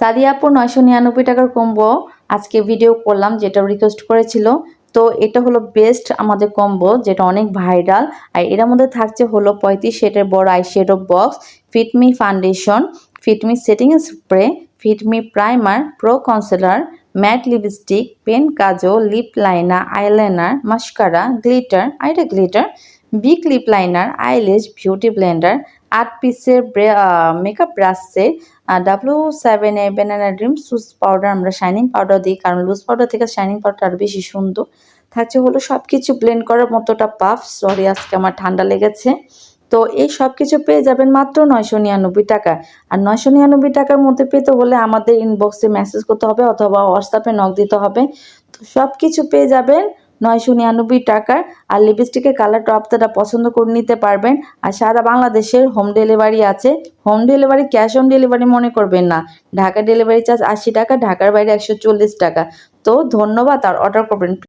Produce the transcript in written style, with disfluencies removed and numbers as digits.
সাদিয়া আপু 999 টাকার কম্বো আজকে ভিডিও করলাম, যেটা রিকোয়েস্ট করেছিল। তো এটা হলো বেস্ট আমাদের কম্বো, যেটা অনেক ভাইরাল। আর এর মধ্যে থাকছে হলো 35 শেডের বড় eyeshadow box, Fit Me foundation, Fit Me setting spray, Fit Me primer, pro concealer, matte lipstick, pen, kajal, lip liner, eyeliner, mascara, glitter, আইটা glitter, big lip liner, eyelash, beauty blender, 8 পিসের মেকআপ ব্রাশ সেট, W7 এ Banana Dream loose powder. আমরা shining powder দিই, কারণ loose powder থেকে shining powder আরও বেশি সুন্দর থাকছে। হলো সব কিছু ব্লেন্ড করার মতোটা পাফ। সরি, আজকে আমার ঠান্ডা লেগেছে। তো এই সব কিছু পেয়ে যাবেন মাত্র 999 টাকা। আর 999 টাকার মধ্যে পেতে হলে আমাদের ইনবক্সে মেসেজ করতে হবে অথবা হোয়াটসঅ্যাপে নক দিতে হবে। তো সব কিছু পেয়ে যাবেন 999 টাকার। আর লিপস্টিকের কালারটা আপনারা পছন্দ করে নিতে পারবেন। আর সারা বাংলাদেশের হোম ডেলিভারি আছে। Home delivery, cash on delivery মনে করবেন না। ঢাকা ডেলিভারি চার্জ 80 টাকা, ঢাকার বাইরে 140 টাকা। তো ধন্যবাদ, আর অর্ডার করবেন।